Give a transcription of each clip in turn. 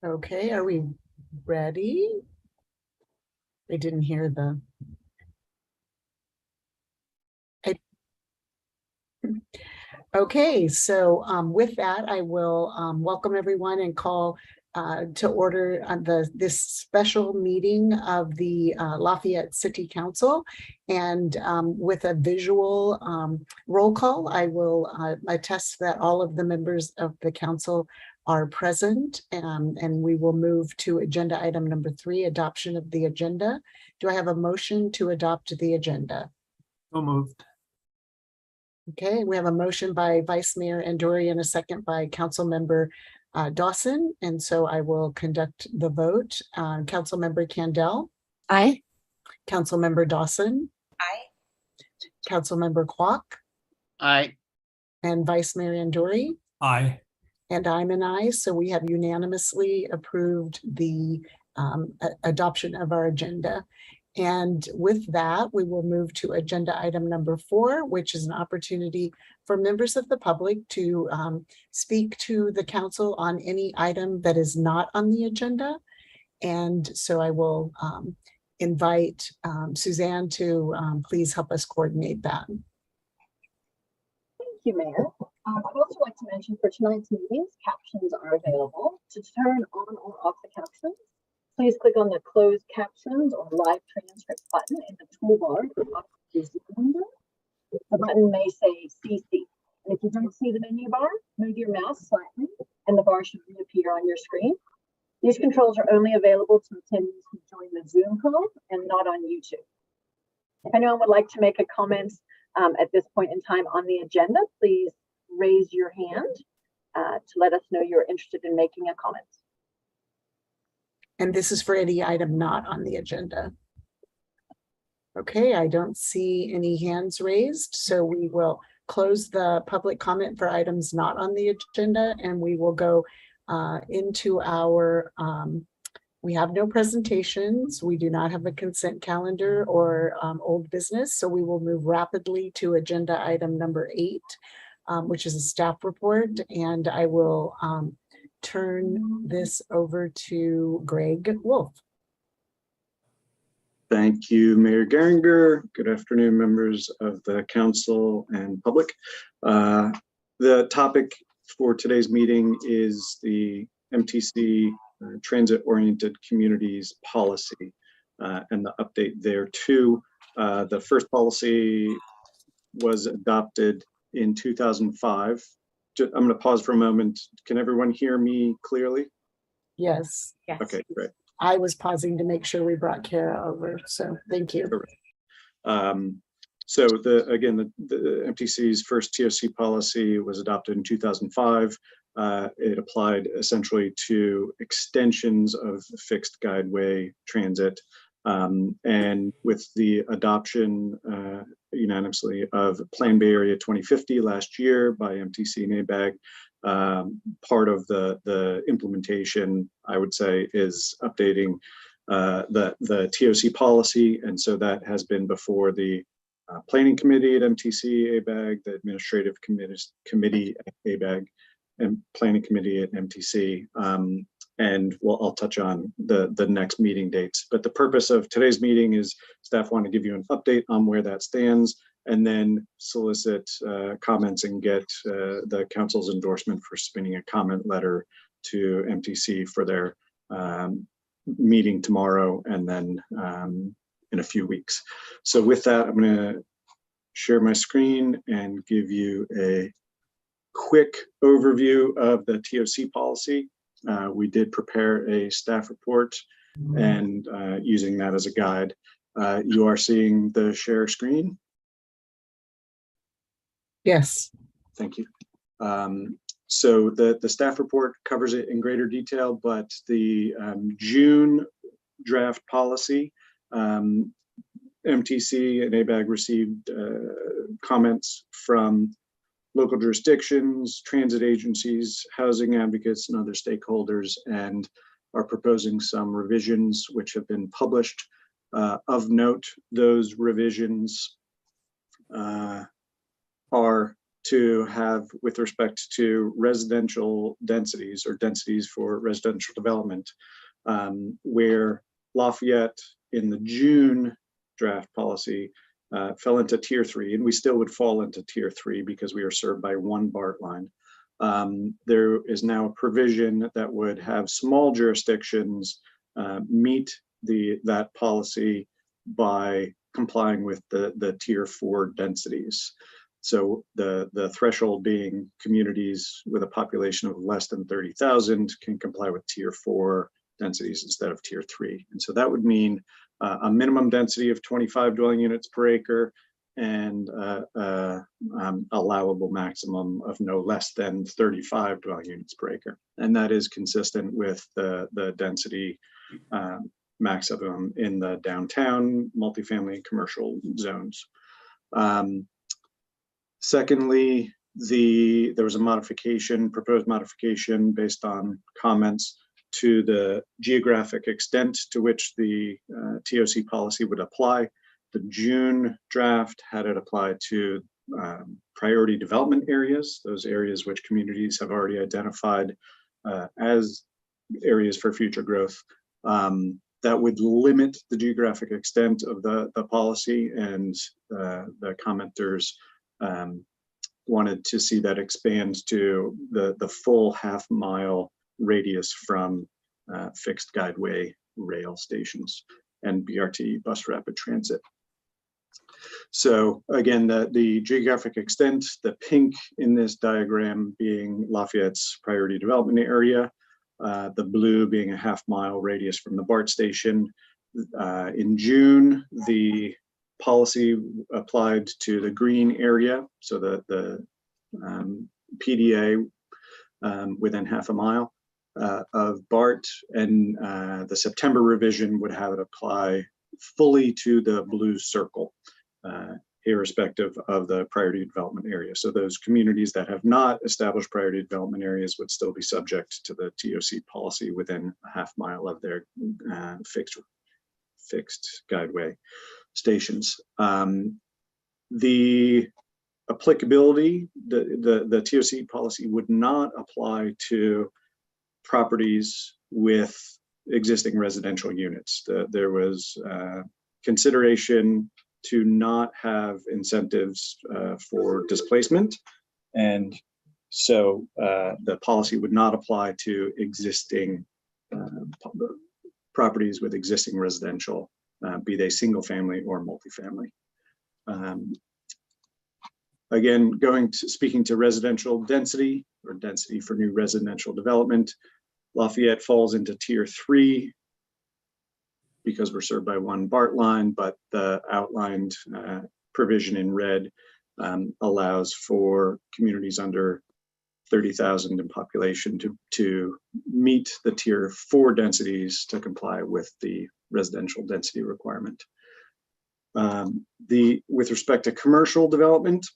Okay, are we ready? I didn't hear the. Okay, so with that, I will welcome everyone and call to order this special meeting of the Lafayette City Council. And with a visual roll call, I will attest that all of the members of the council are present, and we will move to agenda item number 3, adoption of the agenda. Do I have a motion to adopt the agenda? So moved. Okay, we have a motion by Vice Mayor Andori and a second by Council Member Dawson. And so I will conduct the vote. Council Member Candell. Aye. Council Member Dawson. Aye. Council Member Kwok. Aye. And Vice Mayor Andori. Aye. And I'm an aye. So we have unanimously approved the adoption of our agenda. And with that, we will move to agenda item number 4, which is an opportunity for members of the public to speak to the council on any item that is not on the agenda. And so I will invite Suzanne to please help us coordinate that. Thank you, Mayor. I'd also like to mention for tonight's meetings, captions are available. To turn on or off the captions, please click on the closed captions or live transcript button in the toolbar at the bottom of your Zoom window. The button may say CC. And if you don't see the menu bar, move your mouse slightly and the bar should reappear on your screen. These controls are only available to attendees who join the Zoom call and not on YouTube. If anyone would like to make a comment at this point in time on the agenda, please raise your hand to let us know you're interested in making a comment. And this is for any item not on the agenda. Okay, I don't see any hands raised, so we will close the public comment for items not on the agenda, and we will go into our, we have no presentations, we do not have a consent calendar or old business, so we will move rapidly to agenda item number 8, which is a staff report, and I will turn this over to Greg Wolf. Thank you, Mayor Geringer. Good afternoon, members of the council and public. The topic for today's meeting is the MTC Transit-Oriented Communities Policy and the update there too. The first policy was adopted in 2005. I'm going to pause for a moment. Can everyone hear me clearly? Yes. Yes. Okay, great. I was pausing to make sure we brought Kara over, so thank you. So again, the MTC's first TOC policy was adopted in 2005. It applied essentially to extensions of fixed guideway transit. And with the adoption unanimously of Plan Bay Area 2050 last year by MTC and ABAG, part of the implementation, I would say, is updating the TOC policy. And so that has been before the Planning Committee at MTC, ABAG, the Administrative Committee at ABAG, and Planning Committee at MTC. And I'll touch on the next meeting dates. But the purpose of today's meeting is staff want to give you an update on where that stands, and then solicit comments and get the council's endorsement for submitting a comment letter to MTC for their meeting tomorrow and then in a few weeks. So with that, I'm going to share my screen and give you a quick overview of the TOC policy. We did prepare a staff report and using that as a guide. You are seeing the share screen? Yes. Thank you. So the staff report covers it in greater detail, but the June draft policy, MTC and ABAG received comments from local jurisdictions, transit agencies, housing advocates, and other stakeholders, and are proposing some revisions which have been published. Of note, those revisions are to have with respect to residential densities or densities for residential development, where Lafayette in the June draft policy fell into tier 3, and we still would fall into tier 3 because we are served by one BART line. There is now a provision that would have small jurisdictions meet that policy by complying with the tier 4 densities. So the threshold being communities with a population of less than 30,000 can comply with tier 4 densities instead of tier 3. And so that would mean a minimum density of 25 dwelling units per acre and allowable maximum of no less than 35 dwelling units per acre. And that is consistent with the density maximum in the downtown multifamily and commercial zones. Secondly, there was a proposed modification based on comments to the geographic extent to which the TOC policy would apply. The June draft had it apply to priority development areas, those areas which communities have already identified as areas for future growth. That would limit the geographic extent of the policy, and the commenters wanted to see that expand to the full half-mile radius from fixed guideway rail stations and BRT bus rapid transit. So again, the geographic extent, the pink in this diagram being Lafayette's priority development area, the blue being a half-mile radius from the BART station. In June, the policy applied to the green area, so the PDA within half a mile of BART, and the September revision would have it apply fully to the blue circle, irrespective of the priority development area. So those communities that have not established priority development areas would still be subject to the TOC policy within a half mile of their fixed guideway stations. The applicability, the TOC policy would not apply to properties with existing residential units. There was consideration to not have incentives for displacement, and so the policy would not apply to existing properties with existing residential, be they single family or multifamily. Again, speaking to residential density or density for new residential development, Lafayette falls into tier 3 because we're served by one BART line, but the outlined provision in red allows for communities under 30,000 in population to meet the tier 4 densities to comply with the residential density requirement. With respect to commercial development,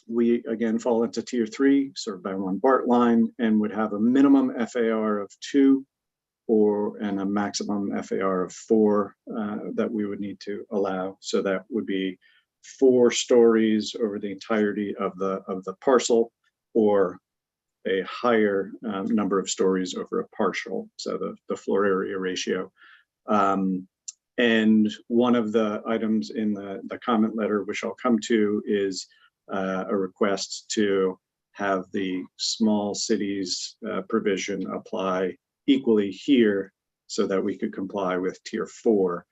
we again fall into tier 3, served by one BART line, and would have a minimum FAR of 2 and a maximum FAR of 4 that we would need to allow. So that would be 4 stories over the entirety of the parcel, or a higher number of stories over a partial, so the floor area ratio. And one of the items in the comment letter, which I'll come to, is a request to have the small cities provision apply equally here so that we could comply with tier 4,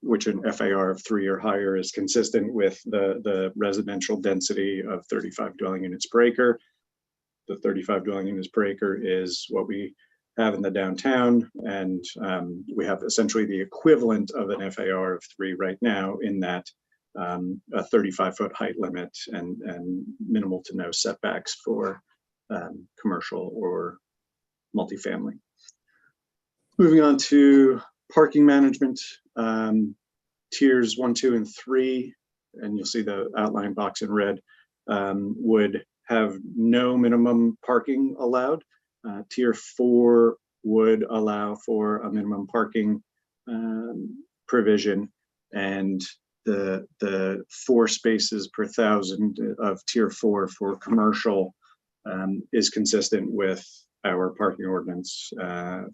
which an FAR of 3 or higher is consistent with the residential density of 35 dwelling units per acre. The 35 dwelling units per acre is what we have in the downtown, and we have essentially the equivalent of an FAR of 3 right now, in that a 35-foot height limit and minimal to no setbacks for commercial or multifamily. Moving on to parking management, tiers 1, 2, and 3, and you'll see the outline box in red, would have no minimum parking allowed. Tier 4 would allow for a minimum parking provision, and the 4 spaces per 1,000 of tier 4 for commercial is consistent with our parking ordinance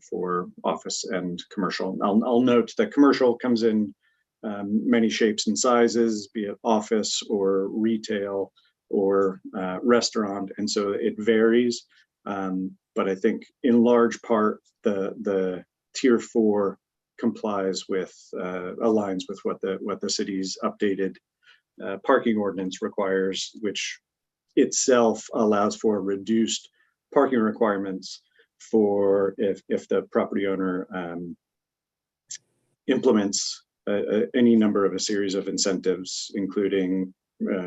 for office and commercial. I'll note that commercial comes in many shapes and sizes, be it office or retail or restaurant, and so it varies. But I think in large part the tier 4 complies with aligns with what the city's updated parking ordinance requires, which itself allows for reduced parking requirements for if the property owner implements any number of a series of incentives, including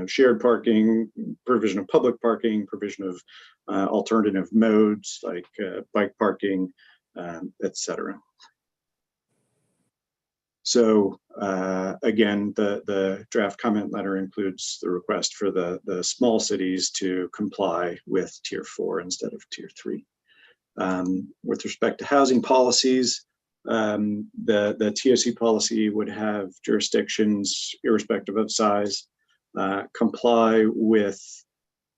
shared parking, provision of public parking, provision of alternative modes like bike parking, etc. So again, the draft comment letter includes the request for the small cities to comply with tier 4 instead of tier 3. With respect to housing policies, the TOC policy would have jurisdictions, irrespective of size, comply with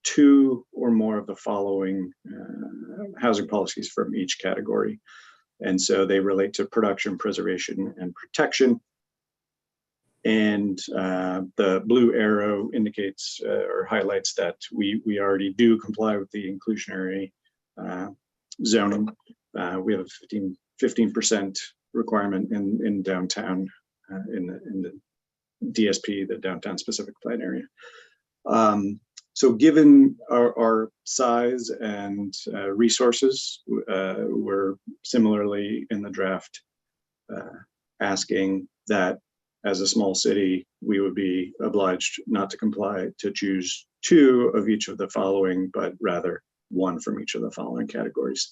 2 or more of the following housing policies from each category. And so they relate to production, preservation, and protection. And the blue arrow indicates or highlights that we already do comply with the inclusionary zoning. We have a 15% requirement in downtown, in the DSP, the downtown specific plan area. So given our size and resources, we're similarly in the draft asking that as a small city, we would be obliged not to comply, to choose 2 of each of the following, but rather 1 from each of the following categories.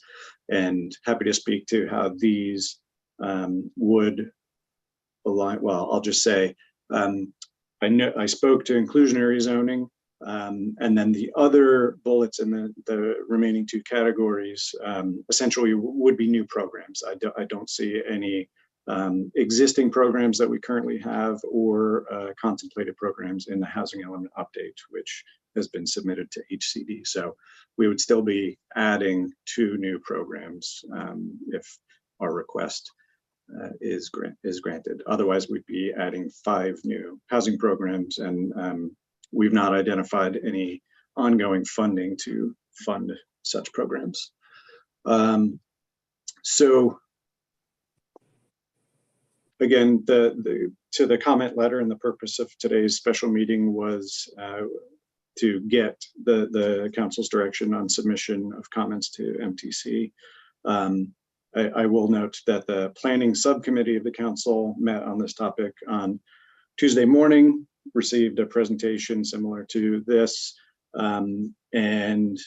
And happy to speak to how these would align. Well, I'll just say, I spoke to inclusionary zoning, and then the other bullets in the remaining 2 categories essentially would be new programs. I don't see any existing programs that we currently have or contemplated programs in the housing element update, which has been submitted to HCD. So we would still be adding 2 new programs if our request is granted. Otherwise, we'd be adding 5 new housing programs, and we've not identified any ongoing funding to fund such programs. So again, to the comment letter, and the purpose of today's special meeting was to get the council's direction on submission of comments to MTC. I will note that the planning subcommittee of the council met on this topic on Tuesday morning, received a presentation similar to this, and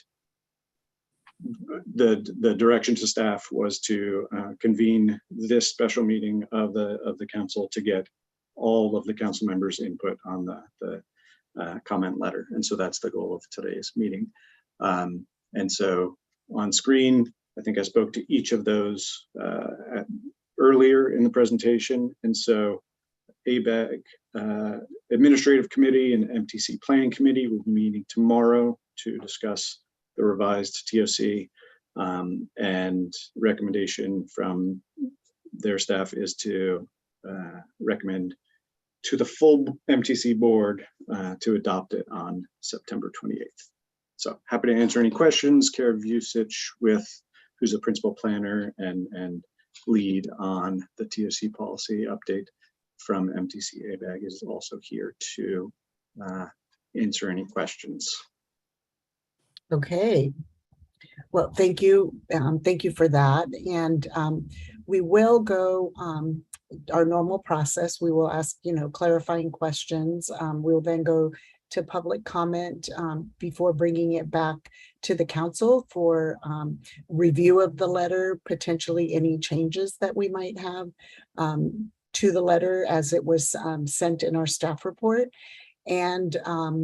the direction to staff was to convene this special meeting of the council to get all of the council members' input on the comment letter. And so that's the goal of today's meeting. And so on screen, I think I spoke to each of those earlier in the presentation. And so ABAG Administrative Committee and MTC Planning Committee will be meeting tomorrow to discuss the revised TOC, and recommendation from their staff is to recommend to the full MTC board to adopt it on September 28th. So happy to answer any questions. Kara Vucic, who's a principal planner and lead on the TOC policy update from MTC ABAG, is also here to answer any questions. Okay. Well, thank you. Thank you for that. And we will go our normal process. We will ask, clarifying questions. We'll then go to public comment before bringing it back to the council for review of the letter, potentially any changes that we might have to the letter as it was sent in our staff report. And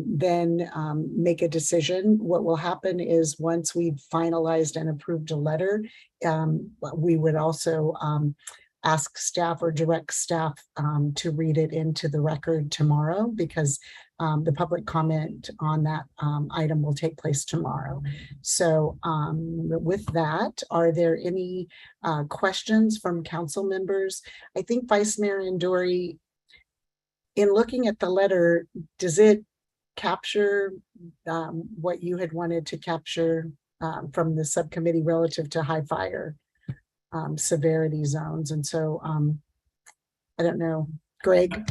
then make a decision. What will happen is once we've finalized and approved a letter, we would also ask staff or direct staff to read it into the record tomorrow, because the public comment on that item will take place tomorrow. So with that, are there any questions from council members? I think Vice Mayor Andori, in looking at the letter, does it capture what you had wanted to capture from the subcommittee relative to high fire severity zones? And so I don't know, Greg.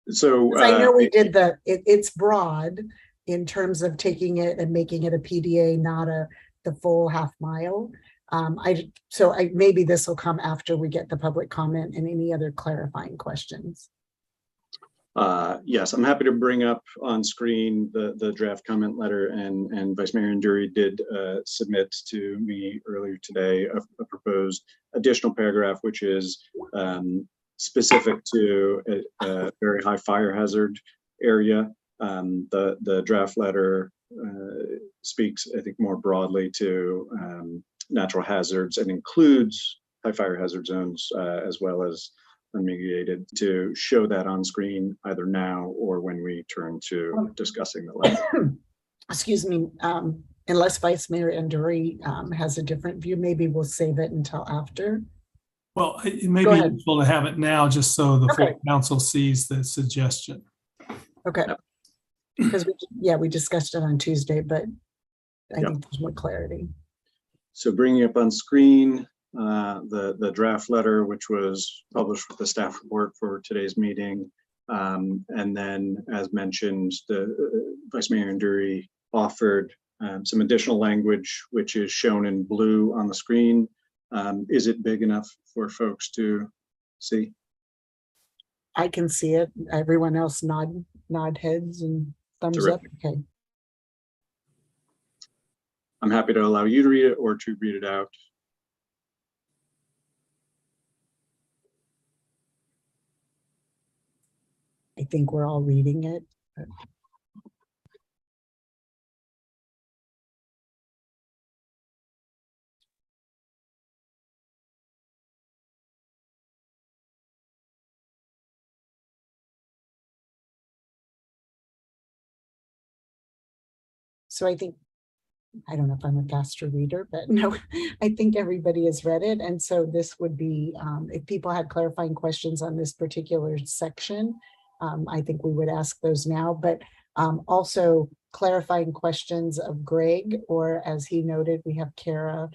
So 'Cause I know we did it's broad in terms of taking it and making it a PDA, not the full half mile. Maybe this will come after we get the public comment and any other clarifying questions. Yes, I'm happy to bring up on screen the draft comment letter, and Vice Mayor Anduri did submit to me earlier today a proposed additional paragraph, which is specific to a very high fire hazard area. The draft letter speaks, I think, more broadly to natural hazards and includes high fire hazard zones as well as unmitigated, to show that on screen either now or when we turn to discussing the letter. Excuse me, unless Vice Mayor Anduri has a different view, maybe we'll save it until after. Well, it may be useful to have it now, just so the full council sees the suggestion. Okay. Because we discussed it on Tuesday, but I think there's more clarity. So bringing up on screen the draft letter, which was published with the staff report for today's meeting. And then, as mentioned, the Vice Mayor Anduri offered some additional language, which is shown in blue on the screen. Is it big enough for folks to see? I can see it. Everyone else nod heads and thumbs up. Okay. I'm happy to allow you to read it or to read it out. I think we're all reading it. So I don't know if I'm a faster reader, but no, I think everybody has read it. And so this would be, if people had clarifying questions on this particular section, I think we would ask those now, but also clarifying questions of Greg, or as he noted, we have Kara,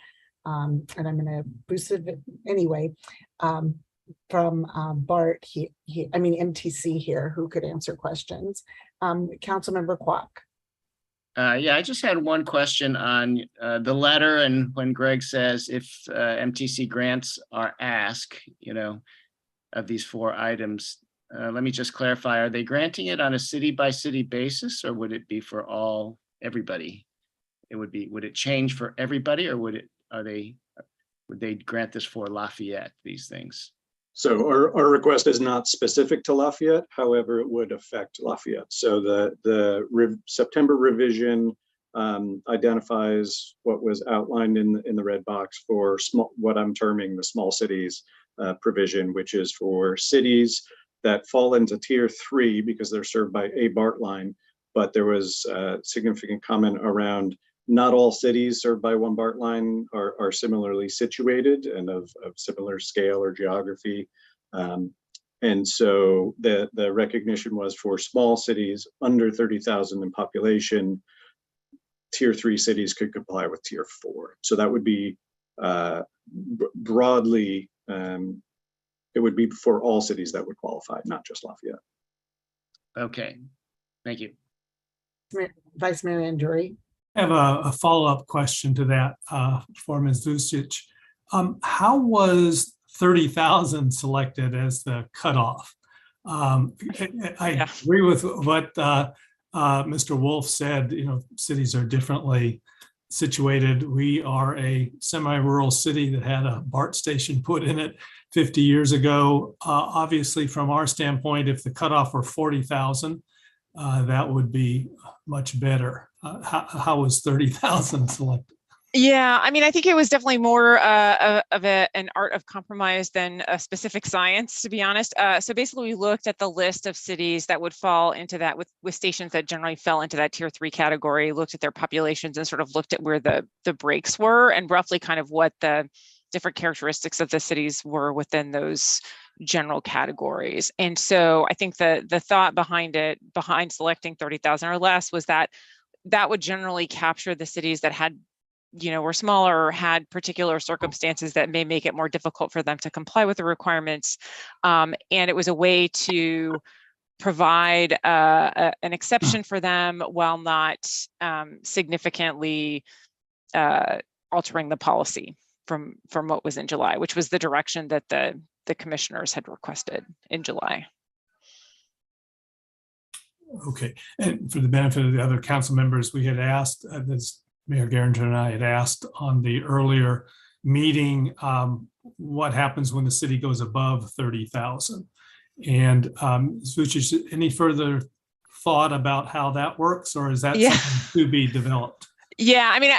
and I'm going to boost it anyway, from Bart, MTC here, who could answer questions. Councilmember Kwok. Yeah, I just had one question on the letter, and when Greg says if MTC grants are asked, of these 4 items, let me just clarify, are they granting it on a city by city basis, or would it be for everybody? Would it change for everybody, or would they grant this for Lafayette, these things? So our request is not specific to Lafayette, however, it would affect Lafayette. So the September revision identifies what was outlined in the red box for what I'm terming the small cities provision, which is for cities that fall into tier 3 because they're served by a BART line. But there was a significant comment around not all cities served by one BART line are similarly situated and of similar scale or geography. And so the recognition was for small cities under 30,000 in population, tier 3 cities could comply with tier 4. So that would be broadly, it would be for all cities that would qualify, not just Lafayette. Okay, thank you. Vice Mayor Anduri. I have a follow-up question to that for Ms. Vucic. How was 30,000 selected as the cutoff? I agree with what Mr. Wolf said. Cities are differently situated. We are a semi-rural city that had a BART station put in it 50 years ago. Obviously, from our standpoint, if the cutoff were 40,000, that would be much better. How was 30,000 selected? Yeah, I mean, I think it was definitely more of an art of compromise than a specific science, to be honest. So basically, we looked at the list of cities that would fall into that with stations that generally fell into that tier 3 category, looked at their populations and sort of looked at where the breaks were and roughly kind of what the different characteristics of the cities were within those general categories. And so I think the thought behind selecting 30,000 or less was that would generally capture the cities that had, were smaller or had particular circumstances that may make it more difficult for them to comply with the requirements. And it was a way to provide an exception for them while not significantly altering the policy from what was in July, which was the direction that the commissioners had requested in July. Okay, and for the benefit of the other council members, we had asked, this Mayor Garrington and I had asked on the earlier meeting, what happens when the city goes above 30,000? And Suchi, any further thought about how that works, or is that something to be developed? Yeah, I mean,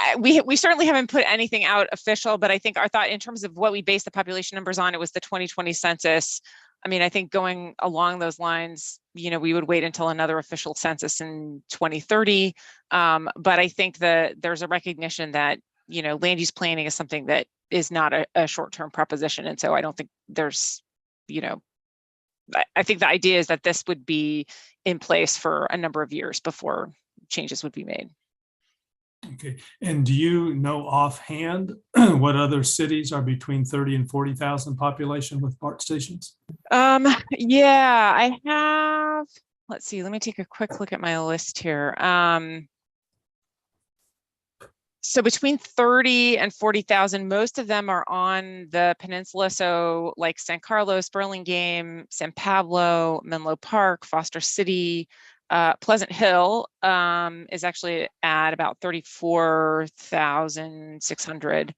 we certainly haven't put anything out official, but I think our thought in terms of what we based the population numbers on, it was the 2020 census. I mean, I think going along those lines, we would wait until another official census in 2030. But I think that there's a recognition that, land use planning is something that is not a short-term proposition. And so I don't think there's, I think the idea is that this would be in place for a number of years before changes would be made. Okay, and do you know offhand what other cities are between 30 and 40,000 population with BART stations? Yeah, I have, let's see, let me take a quick look at my list here. So between 30 and 40,000, most of them are on the peninsula. So like San Carlos, Burlingame, San Pablo, Menlo Park, Foster City, Pleasant Hill is actually at about 34,600.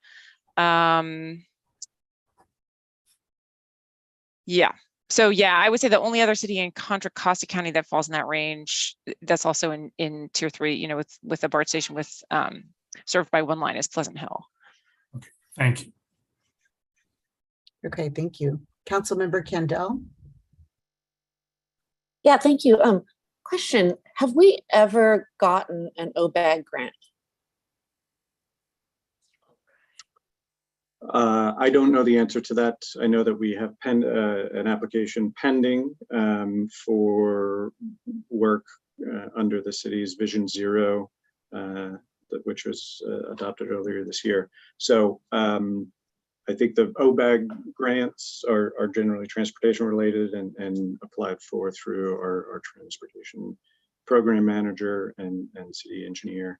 Yeah. So yeah, I would say the only other city in Contra Costa County that falls in that range, that's also in tier 3, with a BART station with served by one line, is Pleasant Hill. Okay, thank you. Okay, thank you. Councilmember Kendall. Yeah, thank you. Question, have we ever gotten an OBAG grant? I don't know the answer to that. I know that we have an application pending for work under the city's Vision Zero, which was adopted earlier this year. So I think the OBAG grants are generally transportation related and applied for through our transportation program manager and city engineer,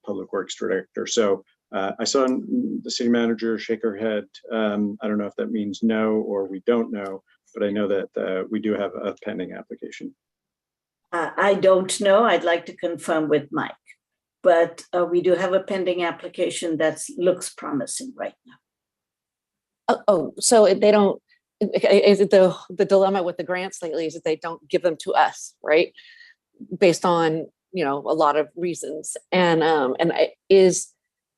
public works director. So I saw the city manager shake her head. I don't know if that means no or we don't know, but I know that we do have a pending application. I don't know. I'd like to confirm with Mike, but we do have a pending application that looks promising right now. Oh, so they don't, is it the dilemma with the grants lately is that they don't give them to us, right? Based on, a lot of reasons. And is,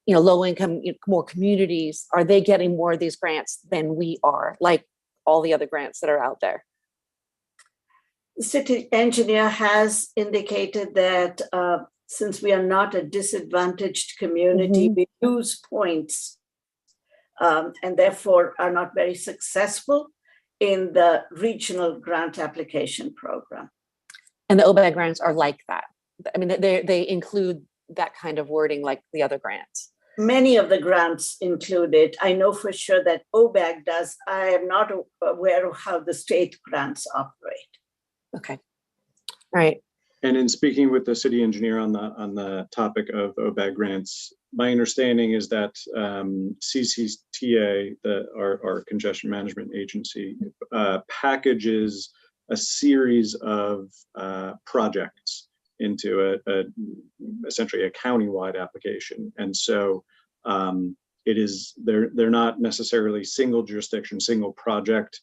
low income, more communities, are they getting more of these grants than we are, like all the other grants that are out there? The city engineer has indicated that since we are not a disadvantaged community, we lose points and therefore are not very successful in the regional grant application program. And the OBAG grants are like that. I mean, they include that kind of wording like the other grants. Many of the grants include it. I know for sure that OBAG does. I am not aware of how the state grants operate. Okay. All right. And in speaking with the city engineer on the topic of OBAG grants, my understanding is that CCTA, our congestion management agency, packages a series of projects into essentially a countywide application. And so they're not necessarily single jurisdiction, single project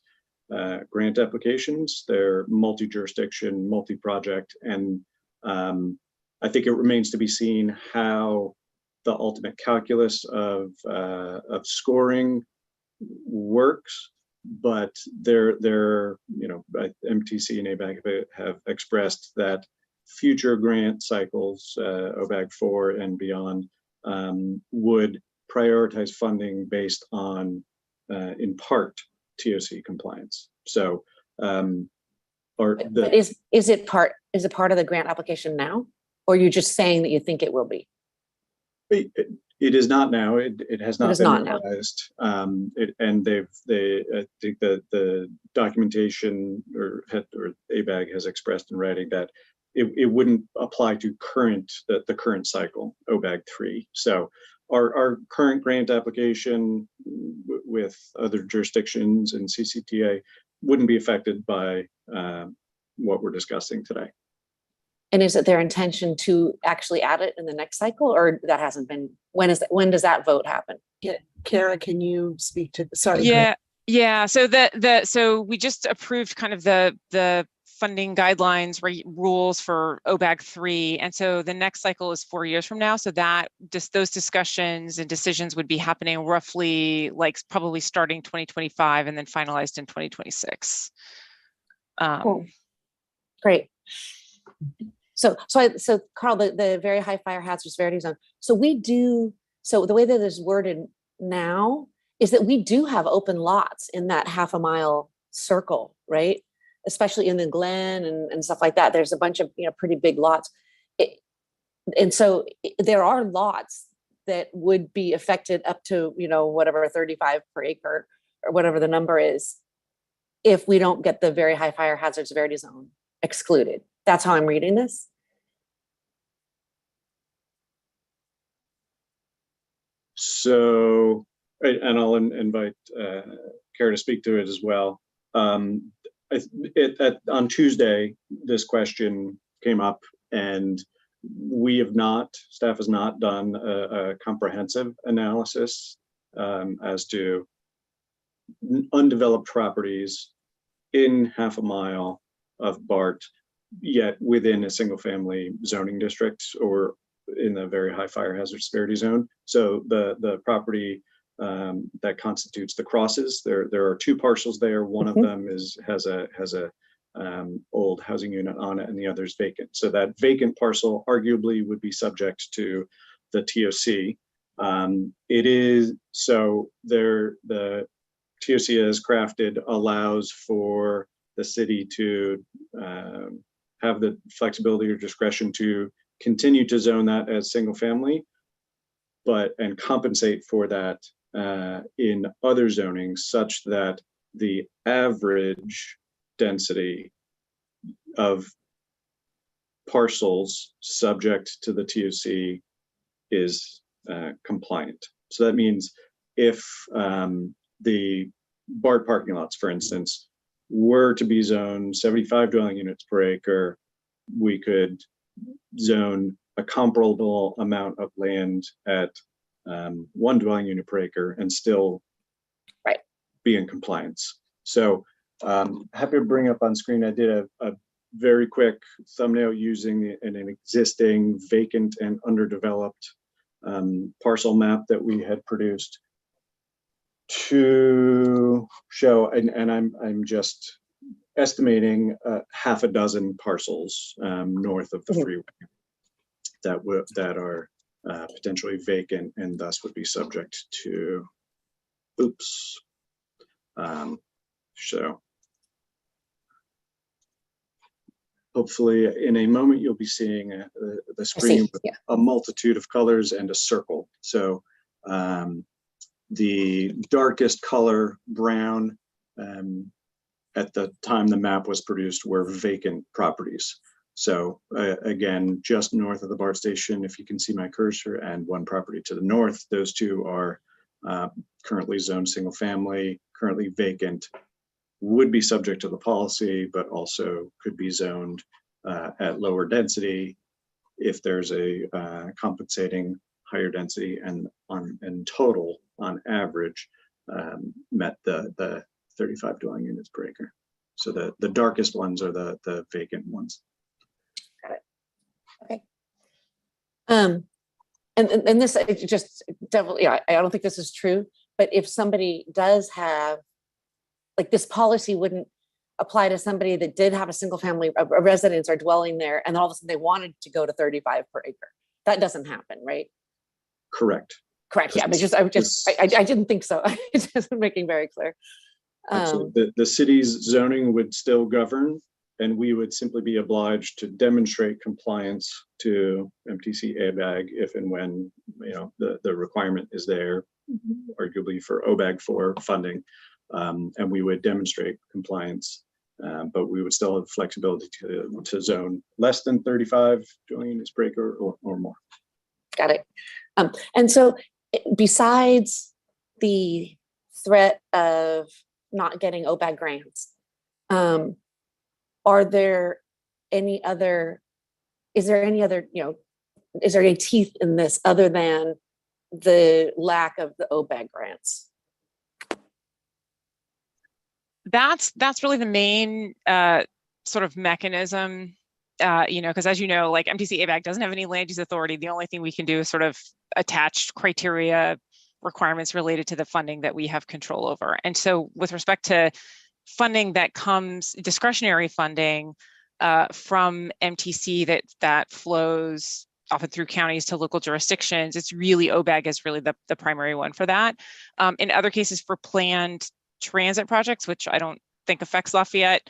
grant applications. They're multi-jurisdiction, multi-project, and I think it remains to be seen how the ultimate calculus of scoring works, but they're MTC and ABAG have expressed that future grant cycles, OBAG 4 and beyond, would prioritize funding based on, in part, TOC compliance. So, But is it part of the grant application now, or are you just saying that you think it will be? It is not now. It has not been realized. And I think that the documentation or ABAG has expressed in writing that it wouldn't apply to the current cycle, OBAG 3. So our current grant application with other jurisdictions and CCTA wouldn't be affected by what we're discussing today. And is it their intention to actually add it in the next cycle, or that hasn't been? When does that vote happen? Yeah, Kara, can you speak to? Sorry. Yeah. So so we just approved kind of the funding guidelines rules for OBAG 3, and so the next cycle is 4 years from now. So that those discussions and decisions would be happening roughly like probably starting 2025 and then finalized in 2026. Cool. Great. So Carl, the very high fire hazard severity zone. So the way that it's worded now is that we do have open lots in that half a mile circle, right? Especially in the Glen and stuff like that. There's a bunch of, pretty big lots. And so there are lots that would be affected up to, whatever, 35 per acre or whatever the number is, if we don't get the very high fire hazard severity zone excluded. That's how I'm reading this. So, and I'll invite Kara to speak to it as well. On Tuesday, this question came up, and staff has not done a comprehensive analysis as to undeveloped properties in half a mile of BART, yet within a single family zoning district or in the very high fire hazard severity zone. So the property that constitutes the crosses, there are two parcels there. One of them has a old housing unit on it, and the other is vacant. So that vacant parcel arguably would be subject to the TOC. The TOC as crafted allows for the city to have the flexibility or discretion to continue to zone that as single family, and compensate for that in other zonings, such that the average density of parcels subject to the TOC is compliant. So that means if the BART parking lots, for instance, were to be zoned 75 dwelling units per acre, we could zone a comparable amount of land at 1 dwelling unit per acre and still be in compliance. So happy to bring up on screen. I did a very quick thumbnail using an existing vacant and underdeveloped parcel map that we had produced to show, and I'm just estimating half a dozen parcels north of the freeway that are potentially vacant and thus would be subject to, so hopefully in a moment you'll be seeing the screen with a multitude of colors and a circle. So the darkest color, brown, at the time the map was produced, were vacant properties. So again, just north of the BART station, if you can see my cursor, and one property to the north, those two are currently zoned single family, currently vacant, would be subject to the policy, but also could be zoned at lower density if there's a compensating higher density, and in total, on average, met the 35 dwelling units per acre. So the darkest ones are the vacant ones. Got it. Okay. and this it just definitely, yeah, I don't think this is true, but if somebody does have, like, this policy wouldn't apply to somebody that did have a single family, a residence or dwelling there, and all of a sudden they wanted to go to 35 per acre. That doesn't happen, right? Correct. Correct. Yeah, but I didn't think so. It's just making very clear. So the city's zoning would still govern, and we would simply be obliged to demonstrate compliance to MTC ABAG if and when, you know, the requirement is there, arguably for OBAG for funding, and we would demonstrate compliance, but we would still have flexibility to zone less than 35 dwelling units per acre or more. Got it. And so, besides the threat of not getting OBAG grants, are there any other, is there any other, you know, is there any teeth in this other than the lack of the OBAG grants? That's really the main sort of mechanism, you know, because as you know, like MTC ABAG doesn't have any land use authority. The only thing we can do is sort of attach criteria requirements related to the funding that we have control over. And so with respect to funding that comes, discretionary funding from MTC that flows often through counties to local jurisdictions, it's really OBAG is really the primary one for that. In other cases, for planned transit projects, which I don't think affects Lafayette,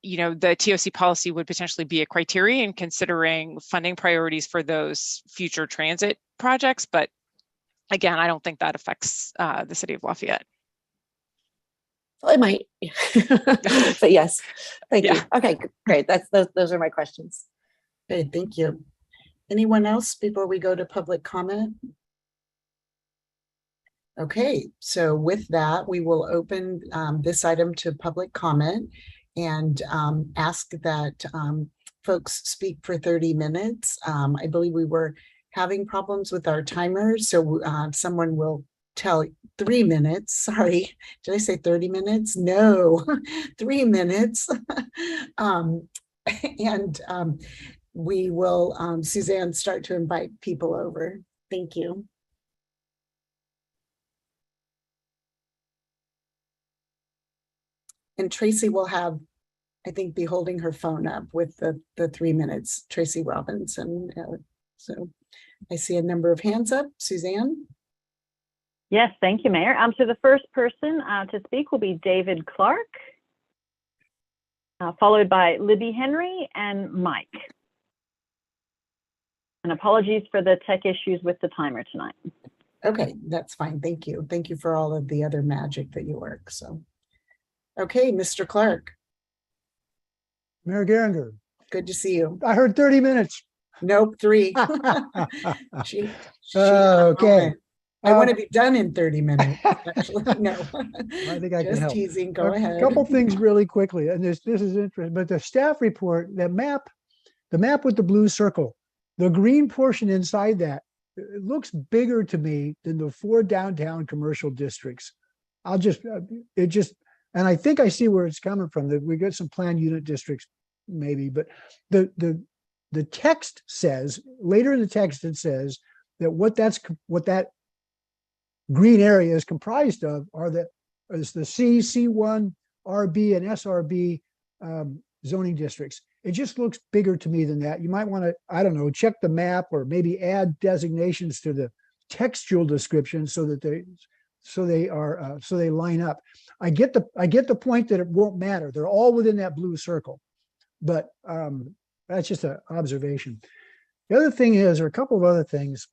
you know, the TOC policy would potentially be a criterion considering funding priorities for those future transit projects. But again, I don't think that affects the city of Lafayette. Well, it might, but yes, thank you. Yeah. Okay, great. Those are my questions. Okay, thank you. Anyone else before we go to public comment? Okay, so with that, we will open this item to public comment and ask that folks speak for 30 minutes. I believe we were having problems with our timers, so someone will tell 3 minutes. Sorry, did I say 30 minutes? No, 3 minutes. We will, Suzanne, start to invite people over. Thank you. And Tracy will have, I think, be holding her phone up with the 3 minutes, Tracy Robinson. So I see a number of hands up. Suzanne? Yes, thank you, Mayor. So the first person to speak will be David Clark, followed by Libby Henry and Mike. And apologies for the tech issues with the timer tonight. Okay, that's fine. Thank you. Thank you for all of the other magic that you work. So, okay, Mr. Clark. Mayor Geringer. Good to see you. I heard 30 minutes. Nope, 3. Okay. I want to be done in 30 minutes. Actually, no. I think I can Just help. teasing. Go ahead. A couple things really quickly, and this is interesting. But the staff report, that map, the map with the blue circle, the green portion inside that, it looks bigger to me than the 4 downtown commercial districts. And I think I see where it's coming from. That we got some planned unit districts, maybe, but the text says later in the text it says that what that green area is comprised of is the C, C1, RB, and SRB zoning districts. It just looks bigger to me than that. You might want to, I don't know, check the map or maybe add designations to the textual description so that they line up. I get the point that it won't matter. They're all within that blue circle, but that's just an observation. The other thing is, or a couple of other things,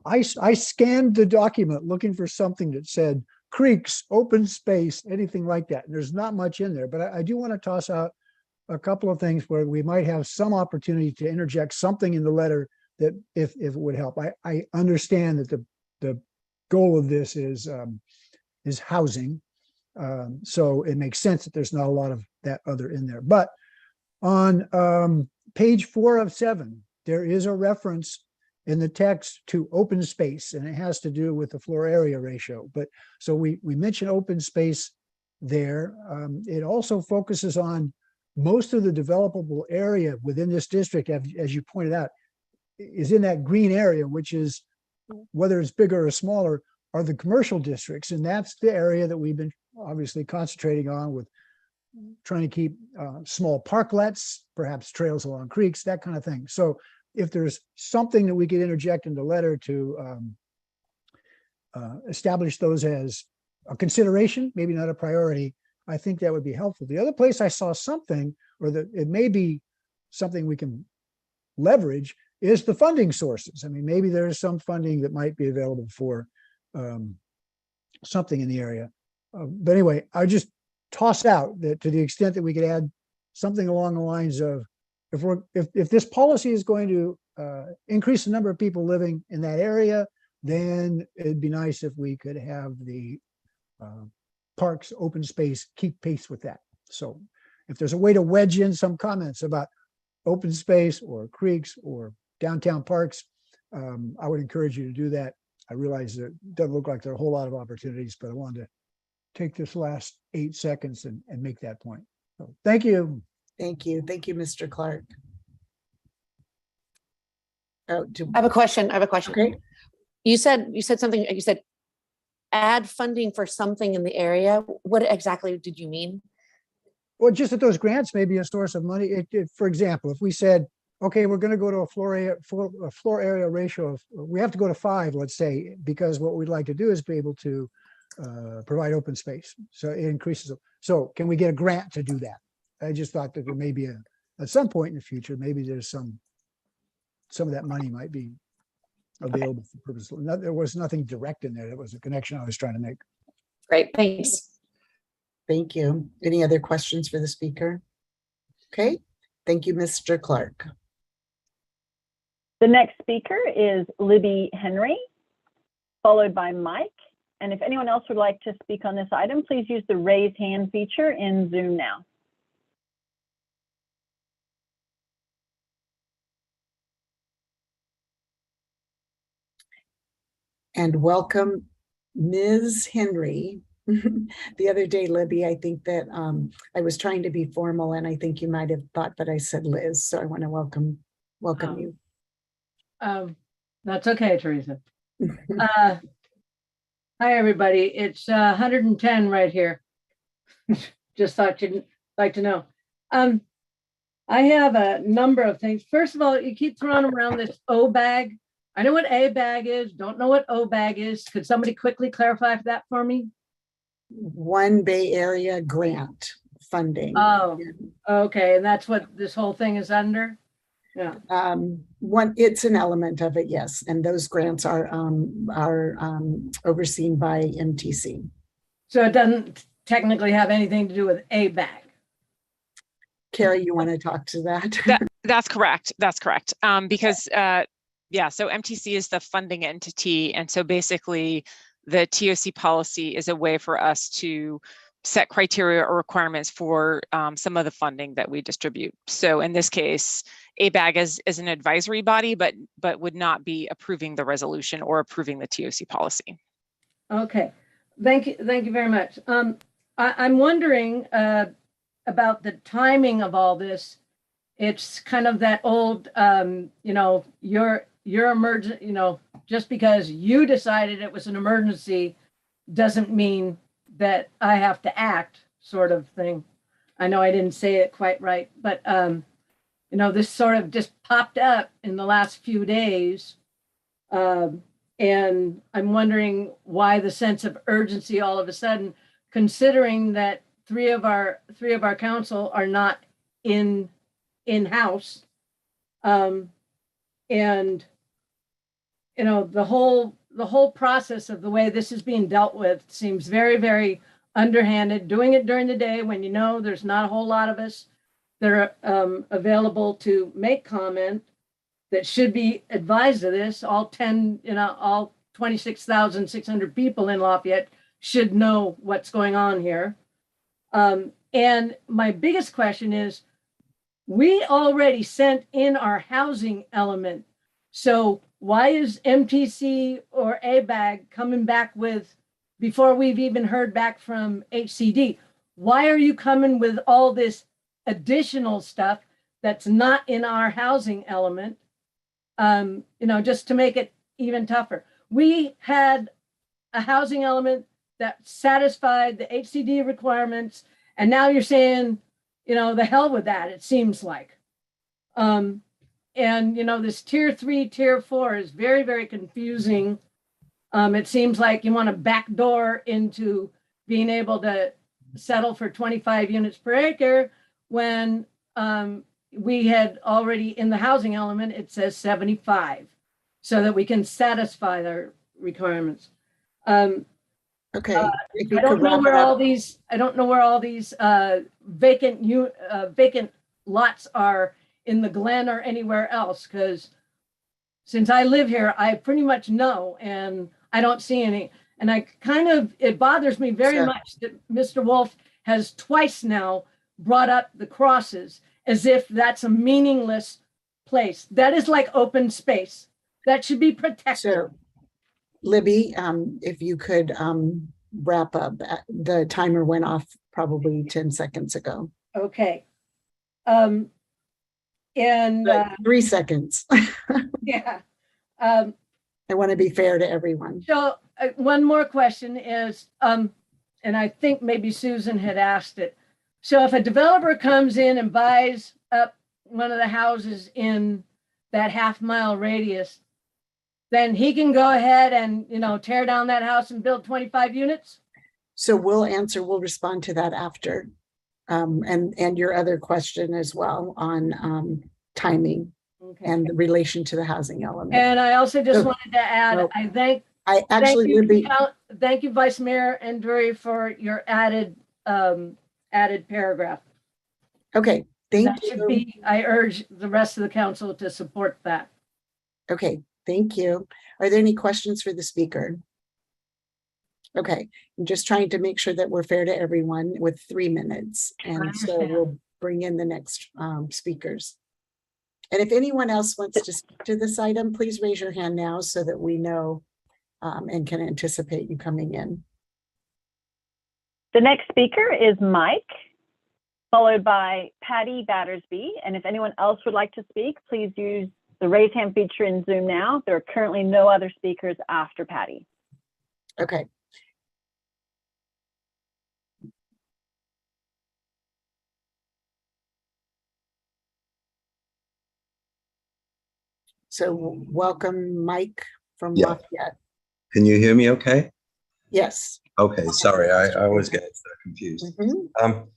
I scanned the document looking for something that said creeks, open space, anything like that. And there's not much in there, but I do want to toss out a couple of things where we might have some opportunity to interject something in the letter that if it would help. I understand that the goal of this is housing. So it makes sense that there's not a lot of that other in there. But on page 4 of 7, there is a reference in the text to open space, and it has to do with the floor area ratio. But so we mentioned open space there. It also focuses on most of the developable area within this district, as you pointed out, is in that green area, which is, whether it's bigger or smaller, are the commercial districts. And that's the area that we've been obviously concentrating on, with trying to keep small parklets, perhaps trails along creeks, that kind of thing. So if there's something that we could interject in the letter to establish those as a consideration, maybe not a priority, I think that would be helpful. The other place I saw something, or that it may be something we can leverage, is the funding sources. I mean, maybe there is some funding that might be available for something in the area. But anyway, I just toss out that to the extent that we could add something along the lines of, if this policy is going to increase the number of people living in that area, then it'd be nice if we could have the parks, open space, keep pace with that. So if there's a way to wedge in some comments about open space or creeks or downtown parks, I would encourage you to do that. I realize that it doesn't look like there are a whole lot of opportunities, but I wanted to take this last 8 seconds and make that point. So thank you. Thank you. Thank you, Mr. Clark. Oh, I have a question. okay. You said something, you said add funding for something in the area. What exactly did you mean? Well, just that those grants may be a source of money. For example, if we said, okay, we're going to go to a floor area ratio of, we have to go to 5, let's say, because what we'd like to do is be able to provide open space. So it increases. So can we get a grant to do that? I just thought that there may be at some point in the future, maybe there's some of that money might be available for purposes. There was nothing direct in there. That was a connection I was trying to make. Great, thanks. Thank you. Any other questions for the speaker? Okay. Thank you, Mr. Clark. The next speaker is Libby Henry, followed by Mike. And if anyone else would like to speak on this item, please use the raise hand feature in Zoom now. And welcome, Ms. Henry. The other day, Libby, I think that I was trying to be formal, and I think you might have thought that I said Liz. So I want to welcome you. That's okay, Teresa. Hi, everybody. It's 110 right here. Just thought you'd like to know. I have a number of things. First of all, you keep throwing around this O bag. I know what A bag is. Don't know what O bag is. Could somebody quickly clarify that for me? One Bay Area grant funding. Oh, okay. And that's what this whole thing is under? Yeah. It's an element of it, yes. And those grants are overseen by MTC. So it doesn't technically have anything to do with A bag. Carrie, you want to talk to that? That's correct. That's correct. Because yeah, so MTC is the funding entity. And so basically the TOC policy is a way for us to set criteria or requirements for some of the funding that we distribute. So in this case, ABAG is an advisory body, but would not be approving the resolution or approving the TOC policy. Okay, thank you very much. I'm wondering about the timing of all this. It's kind of that old, you're emergent, just because you decided it was an emergency doesn't mean that I have to act, sort of thing. I know I didn't say it quite right, but this sort of just popped up in the last few days. And I'm wondering why the sense of urgency all of a sudden, considering that three of our council are not in-house. And the whole process of the way this is being dealt with seems very, very underhanded, doing it during the day when there's not a whole lot of us that are available to make comment that should be advised of this. All 26,600 people in Lafayette should know what's going on here. And my biggest question is, we already sent in our housing element. So why is MTC or ABAG coming back with, before we've even heard back from HCD, why are you coming with all this additional stuff that's not in our housing element? just to make it even tougher. We had a housing element that satisfied the HCD requirements, and now you're saying, the hell with that, it seems like. And this tier 3, tier 4 is very, very confusing. It seems like you want to backdoor into being able to settle for 25 units per acre when we had already in the housing element, it says 75, so that we can satisfy their requirements. Okay. I don't know where all these, vacant lots are in the Glen or anywhere else, because since I live here, I pretty much know, and I don't see any. And it bothers me very much that Mr. Wolf has twice now brought up the crosses as if that's a meaningless place. That is like open space. That should be protected. So, Libby, if you could wrap up. The timer went off probably 10 seconds ago. Okay. 3 seconds. Yeah. I want to be fair to everyone. So one more question is, and I think maybe Susan had asked it. So if a developer comes in and buys up one of the houses in that half-mile radius, then he can go ahead and, tear down that house and build 25 units? So we'll respond to that after. And your other question as well on timing. Okay. And the relation to the housing element. And I also just wanted to add, thank you, Vice Mayor and Drury, for your added paragraph. Okay, thank you. I urge the rest of the council to support that. Okay, thank you. Are there any questions for the speaker? Okay, I'm just trying to make sure that we're fair to everyone with 3 minutes. And so we'll bring in the next speakers. And if anyone else wants to speak to this item, please raise your hand now so that we know and can anticipate you coming in. The next speaker is Mike, followed by Patty Battersby. And if anyone else would like to speak, please use the raise hand feature in Zoom now. There are currently no other speakers after Patty. Okay. So welcome, Mike from Lafayette. Can you hear me okay? Yes. Okay, sorry, I always get so confused.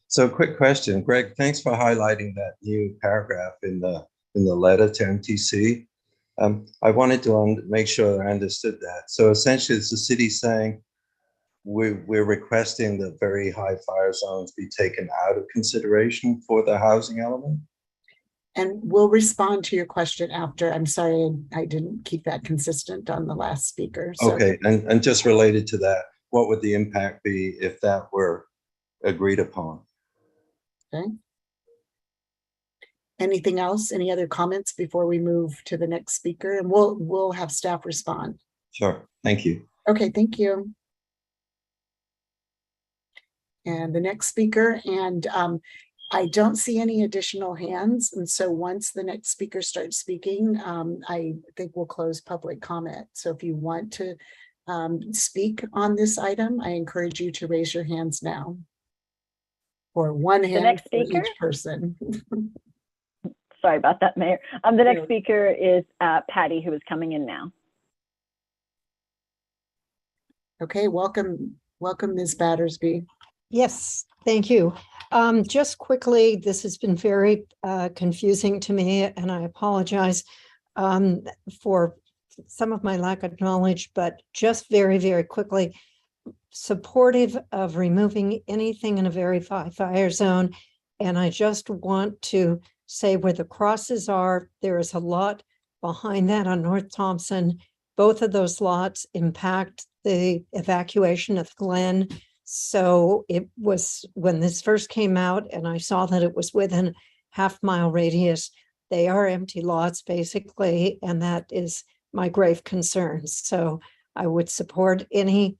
So quick question, Greg, thanks for highlighting that new paragraph in the letter to MTC. I wanted to make sure I understood that. So essentially it's the city saying we're requesting that very high fire zones be taken out of consideration for the housing element? And we'll respond to your question after. I'm sorry, I didn't keep that consistent on the last speaker. So. Okay, and just related to that, what would the impact be if that were agreed upon? Okay. Anything else? Any other comments before we move to the next speaker? And we'll have staff respond. Sure, thank you. Okay, thank you. And the next speaker, and I don't see any additional hands. And so once the next speaker starts speaking, I think we'll close public comment. So if you want to speak on this item, I encourage you to raise your hands now. Or one hand for each person. Sorry about that, Mayor. The next speaker is Patty, who is coming in now. Okay, welcome, Ms. Battersby. Yes, thank you. Just quickly, this has been very confusing to me, and I apologize for some of my lack of knowledge, but just very, very quickly, supportive of removing anything in a very high fire zone. And I just want to say where the crosses are, there is a lot behind that on North Thompson. Both of those lots impact the evacuation of Glen. So it was when this first came out and I saw that it was within half-mile radius, they are empty lots basically, and that is my grave concern. So I would support any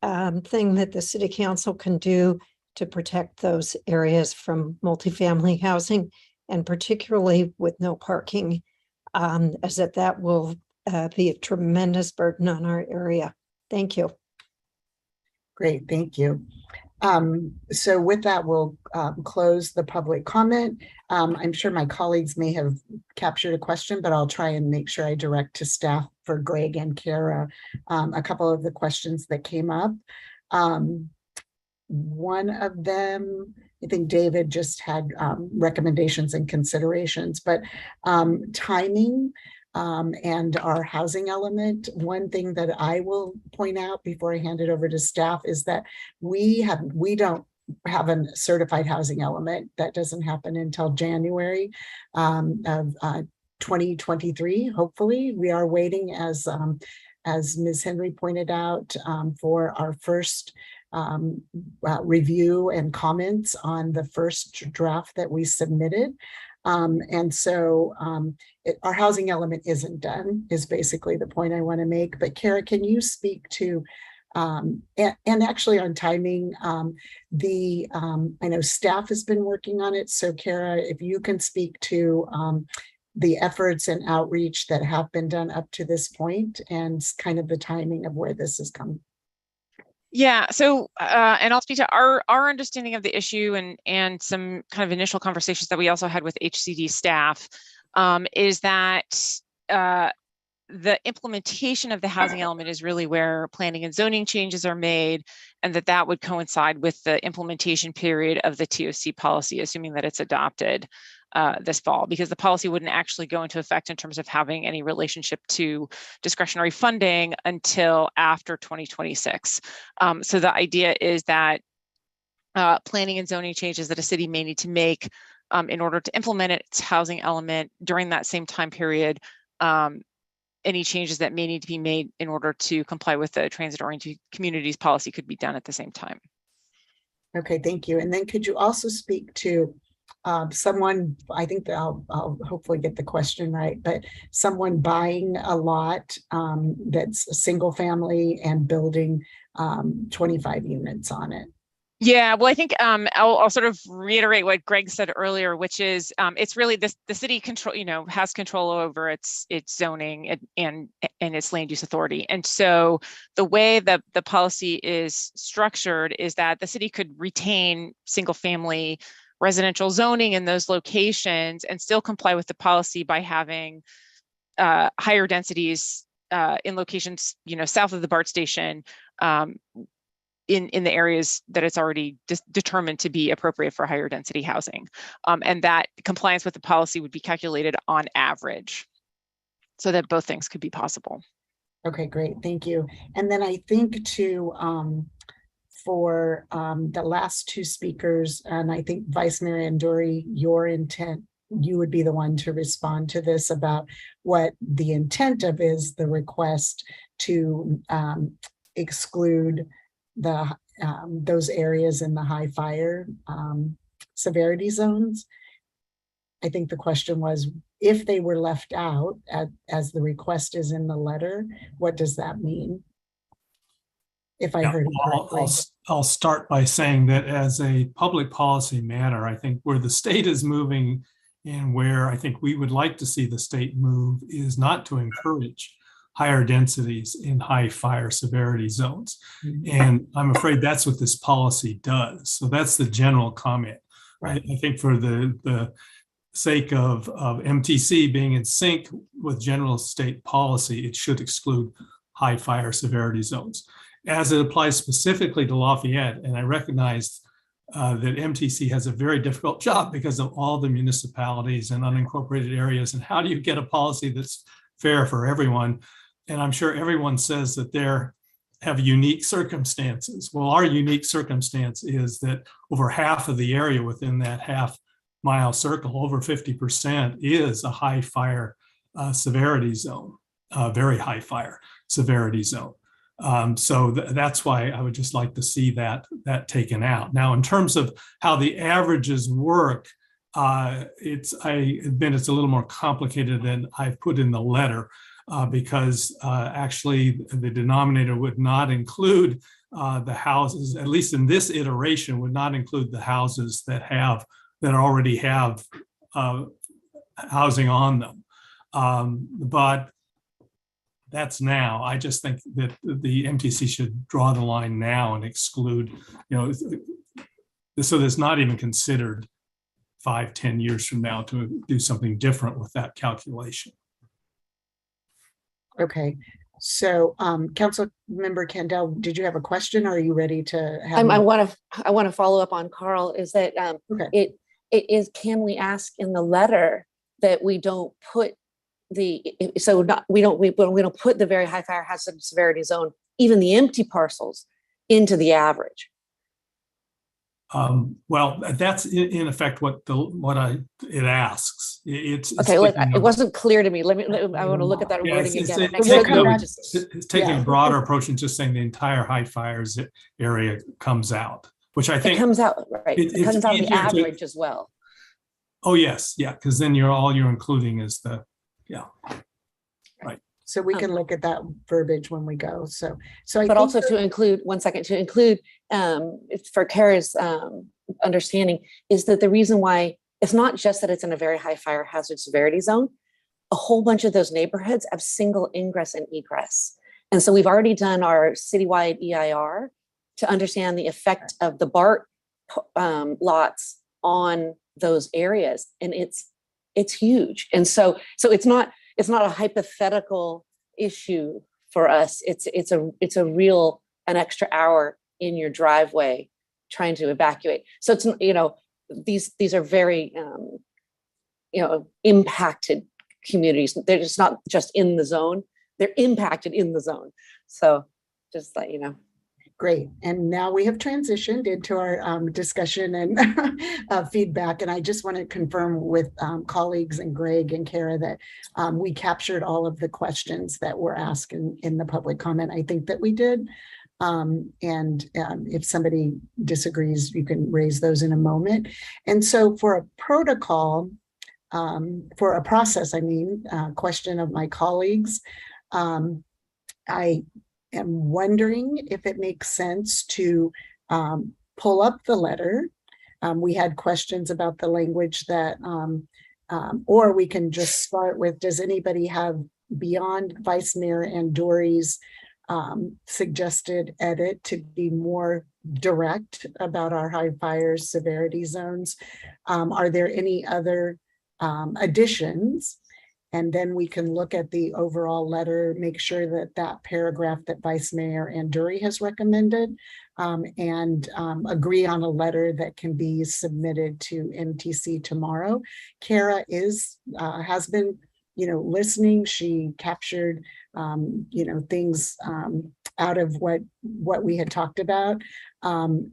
thing that the city council can do to protect those areas from multifamily housing, and particularly with no parking as that will be a tremendous burden on our area. Thank you. Great, thank you. So with that, we'll close the public comment. I'm sure my colleagues may have captured a question, but I'll try and make sure I direct to staff for Greg and Kara a couple of the questions that came up. One of them, I think David just had recommendations and considerations, but timing and our housing element. One thing that I will point out before I hand it over to staff is that we don't have a certified housing element. That doesn't happen until January of 2023. Hopefully, we are waiting, as Ms. Henry pointed out, for our first review and comments on the first draft that we submitted. And so our housing element isn't done, is basically the point I want to make. But Kara, can you speak to, and actually on timing, I know staff has been working on it. So Kara, if you can speak to the efforts and outreach that have been done up to this point and kind of the timing of where this has come. Yeah, so and I'll speak to our understanding of the issue and some kind of initial conversations that we also had with HCD staff, is that the implementation of the housing element is really where planning and zoning changes are made, and that would coincide with the implementation period of the TOC policy, assuming that it's adopted this fall, because the policy wouldn't actually go into effect in terms of having any relationship to discretionary funding until after 2026. So the idea is that planning and zoning changes that a city may need to make in order to implement its housing element during that same time period, any changes that may need to be made in order to comply with the transit-oriented communities policy could be done at the same time. Okay, thank you. And then could you also speak to someone, I think that I'll hopefully get the question right, but someone buying a lot that's a single family and building 25 units on it? Yeah, well, I think I'll sort of reiterate what Greg said earlier, which is it's really the city has control over its zoning and its land use authority. And so the way that the policy is structured is that the city could retain single family residential zoning in those locations and still comply with the policy by having higher densities in locations, south of the BART station, in the areas that it's already determined to be appropriate for higher density housing. And that compliance with the policy would be calculated on average so that both things could be possible. Okay, great. Thank you. And then I think for the last two speakers, and I think Vice Mayor Anduri, your intent, you would be the one to respond to this about what the intent of is the request to exclude those areas in the high fire severity zones. I think the question was, if they were left out as the request is in the letter, what does that mean? If I heard it correctly. I'll start by saying that as a public policy matter, I think where the state is moving and where I think we would like to see the state move is not to encourage higher densities in high fire severity zones. And I'm afraid that's what this policy does. So that's the general comment. Right. I think for the sake of MTC being in sync with general state policy, it should exclude high fire severity zones. As it applies specifically to Lafayette, and I recognize that MTC has a very difficult job because of all the municipalities and unincorporated areas, and how do you get a policy that's fair for everyone? And I'm sure everyone says that they have unique circumstances. Well, our unique circumstance is that over half of the area within that half-mile circle, over 50%, is a high fire severity zone, very high fire severity zone. So that's why I would just like to see that taken out. Now, in terms of how the averages work, I admit it's a little more complicated than I've put in the letter. Because actually the denominator would not include the houses, at least in this iteration, would not include the houses that already have housing on them. But that's now. I just think that the MTC should draw the line now and exclude, so that's not even considered 5-10 years from now to do something different with that calculation. Okay, so Council Member Kendall, did you have a question, or are you ready to have? I want to follow up on Carl. Is that Okay. it is, can we ask in the letter that we don't put we don't put the very high fire hazard severity zone, even the empty parcels, into the average? Well, that's in effect what it asks. It's okay. It wasn't clear to me. I want to look at that wording again. It's taking a broader approach and just saying the entire high fires area comes out, which I think it comes out, right. It comes out the average as well. Oh yes, yeah, because then all you're including is the right. So we can look at that verbiage when we go. So but also to include, for Kara's understanding, is that the reason why it's not just that it's in a very high fire hazard severity zone. A whole bunch of those neighborhoods have single ingress and egress. And so we've already done our citywide EIR to understand the effect of the BART lots on those areas. And it's huge. And so it's not a hypothetical issue for us. It's a real, an extra hour in your driveway trying to evacuate. So it's, these are very, impacted communities. They're just not just in the zone, they're impacted in the zone. So just let you know. Great. And now we have transitioned into our discussion and feedback. And I just want to confirm with colleagues and Greg and Kara that we captured all of the questions that were asked in the public comment. I think that we did. If somebody disagrees, you can raise those in a moment. And so for a protocol, for a process, question of my colleagues, I am wondering if it makes sense to pull up the letter. We had questions about the language that, or we can just start with, does anybody have, beyond Vice Mayor and Dory's suggested edit, to be more direct about our high fire severity zones? Are there any other additions? And then we can look at the overall letter, make sure that that paragraph that Vice Mayor Anduri has recommended, and agree on a letter that can be submitted to MTC tomorrow. Kara has been, listening. She captured, things out of what we had talked about.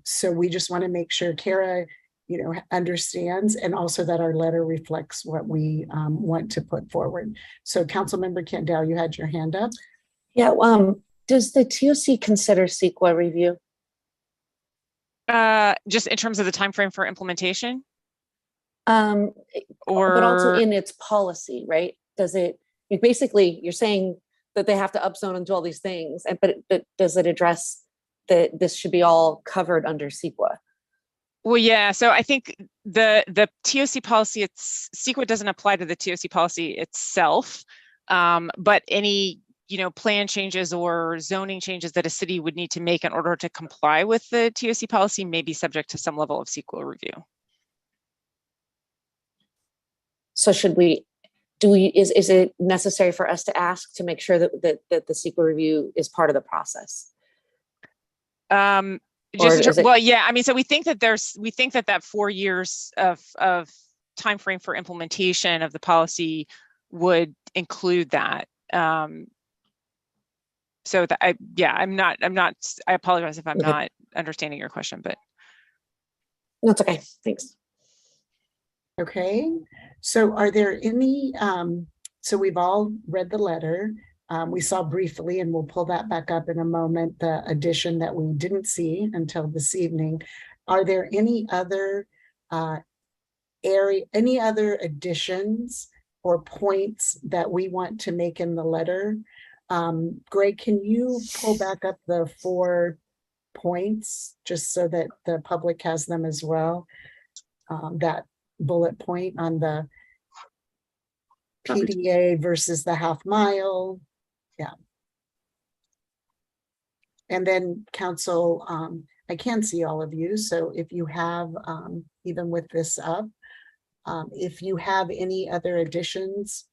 So we just want to make sure Kara understands, and also that our letter reflects what we want to put forward. So Councilmember Kendall, you had your hand up. Yeah, does the TOC consider CEQA review? Just in terms of the time frame for implementation? But also in its policy, right? Does it, basically you're saying that they have to upzone and do all these things, but does it address that this should be all covered under CEQA? Well, yeah. So I think the TOC policy, CEQA doesn't apply to the TOC policy itself, but any plan changes or zoning changes that a city would need to make in order to comply with the TOC policy may be subject to some level of CEQA review. So is it necessary for us to ask to make sure that the CEQA review is part of the process? Well, yeah. So we think that 4 years of time frame for implementation of the policy would include that. So that I apologize if I'm not understanding your question, but that's okay. Thanks. Okay. So are there any, so we've all read the letter. We saw briefly, and we'll pull that back up in a moment, the addition that we didn't see until this evening. Are there any other any other additions or points that we want to make in the letter? Greg, can you pull back up the 4 points just so that the public has them as well? That bullet point on the Happy to. PDA versus the half mile. Yeah. And then council, I can see all of you. So if you have, even with this up, if you have any other additions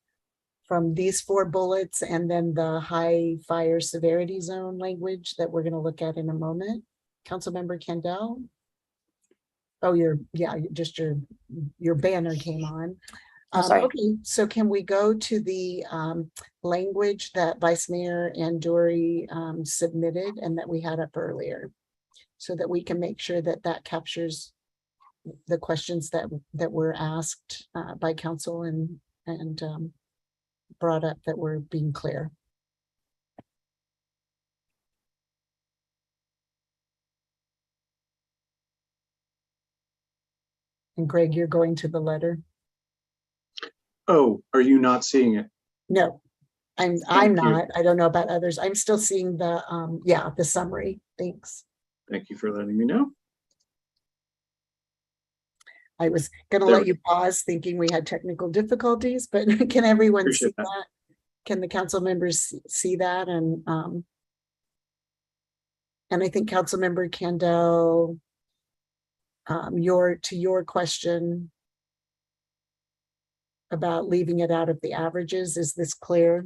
from these 4 bullets and then the high fire severity zone language that we're going to look at in a moment. Councilmember Kendall. Oh, just your banner came on. Sorry. Okay, so can we go to the language that Vice Mayor Anduri submitted and that we had up earlier, so that we can make sure that that captures the questions that were asked by council and brought up, that were being clear. And Greg, you're going to the letter? Oh, are you not seeing it? No, I'm you. not. I don't know about others. I'm still seeing the the summary. Thanks. Thank you for letting me know. I was gonna There let we you pause thinking we had technical difficulties, but can everyone see Appreciate that. that? Can the council members see that? And I think Councilmember Kendall, your question about leaving it out of the averages, is this clear?